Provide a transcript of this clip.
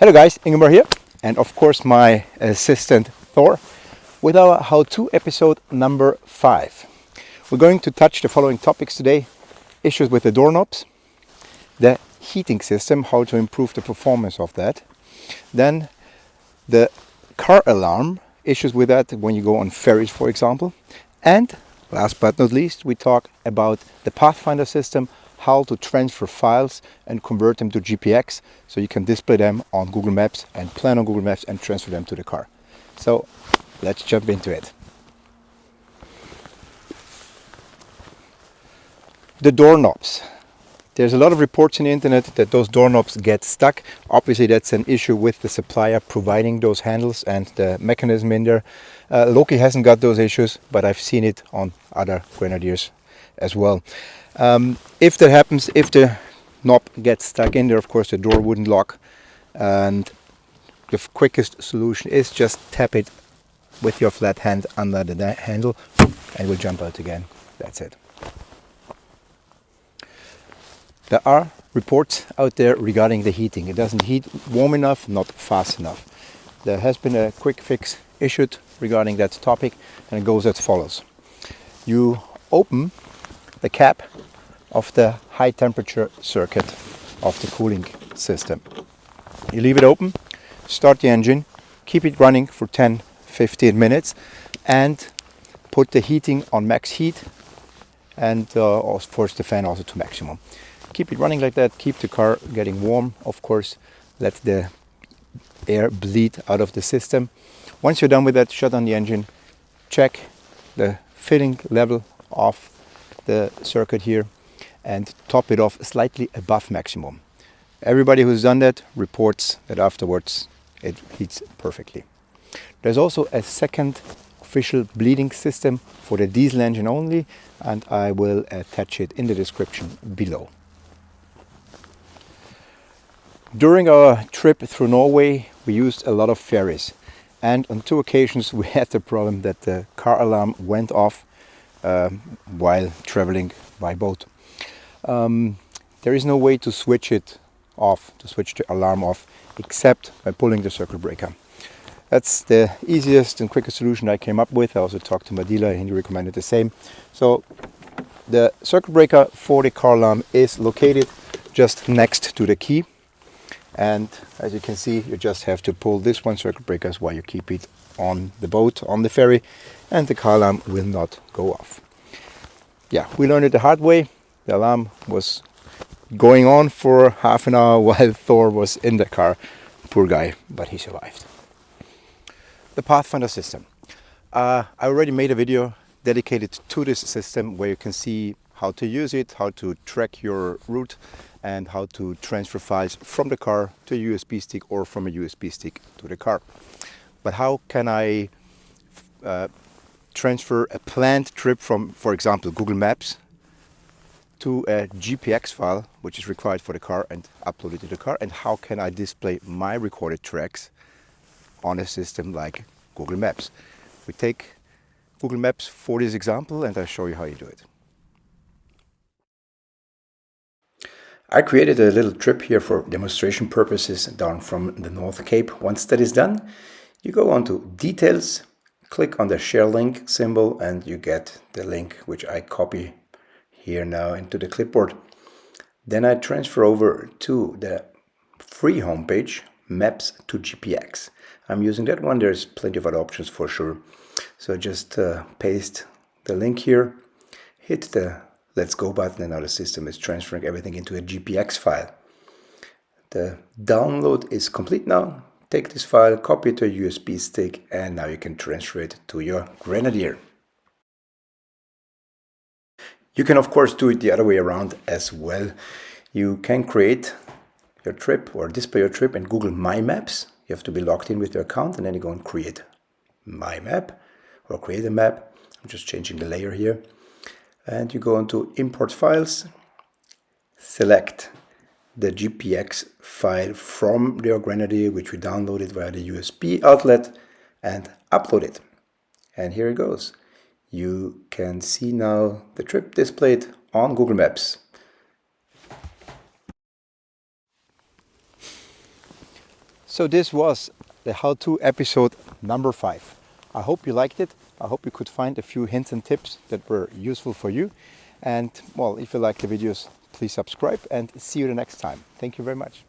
Hello guys, Ingemar here, and of course my assistant Thor with our how-to episode number 5. We're going to touch the following topics today: issues with the doorknobs, the heating system, how to improve the performance of that, then the car alarm, issues with that when you go on ferries for example, and last but not least we talk about the Pathfinder system, how to transfer files and convert them to GPX so you can display them on Google Maps and plan on Google Maps and transfer them to the car. So let's jump into it. The doorknobs. There's a lot of reports on the internet that those doorknobs get stuck. Obviously that's an issue with the supplier providing those handles and the mechanism in there. Loki hasn't got those issues, but I've seen it on other Grenadiers as well. If that happens, if the knob gets stuck in there, of course the door wouldn't lock, and the quickest solution is just tap it with your flat hand under the handle and it will jump out again. That's it. There are reports out there regarding the heating. It doesn't heat warm enough, not fast enough. There has been a quick fix issued regarding that topic, and it goes as follows. You open the cap of the high temperature circuit of the cooling system. You leave it open, start the engine, keep it running for 10-15 minutes and put the heating on max heat and force the fan also to maximum. Keep it running like that, keep the car getting warm, of course, let the air bleed out of the system. Once you're done with that, shut down the engine, check the filling level of the circuit here and top it off slightly above maximum. Everybody who's done that reports that afterwards it heats perfectly. There's also a second official bleeding system for the diesel engine only, and I will attach it in the description below. During our trip through Norway we used a lot of ferries, and on 2 occasions we had the problem that the car alarm went off while traveling by boat. There is no way to switch it off, to switch the alarm off, except by pulling the circuit breaker. That's the easiest and quickest solution I came up with. I also talked to my dealer and he recommended the same. So the circuit breaker for the car alarm is located just next to the key, and as you can see you just have to pull this one circuit breaker while you keep it on the boat, on the ferry, and the car alarm will not go off. Yeah, we learned it the hard way. The alarm was going on for half an hour while Thor was in the car. Poor guy, but he survived. The Pathfinder system. I already made a video dedicated to this system where you can see how to use it, how to track your route, and how to transfer files from the car to a USB stick or from a USB stick to the car. But how can I transfer a planned trip from, for example, Google Maps to a GPX file, which is required for the car, and upload it to the car? And how can I display my recorded tracks on a system like Google Maps? We take Google Maps for this example and I'll show you how you do it. I created a little trip here for demonstration purposes down from the North Cape. Once that is done, you go on to Details, click on the share link symbol, and you get the link which I copy here now into the clipboard. Then I transfer over to the free homepage, Maps to GPX. I'm using that one. There's plenty of other options for sure. So just paste the link here, hit the Let's Go button, and now the system is transferring everything into a GPX file. The download is complete now. Take this file, copy it to a USB stick, and now you can transfer it to your Grenadier. You can of course do it the other way around as well. You can create your trip or display your trip in Google My Maps. You have to be logged in with your account, and then you go and create My Map or create a map. I'm just changing the layer here. And you go into Import Files, select the GPX file from your Grenadier, which we downloaded via the USB outlet, and upload it. And here it goes. You can see now the trip displayed on Google Maps. So this was the how-to episode number 5. I hope you liked it. I hope you could find a few hints and tips that were useful for you. And well, if you like the videos, please subscribe and see you the next time. Thank you very much.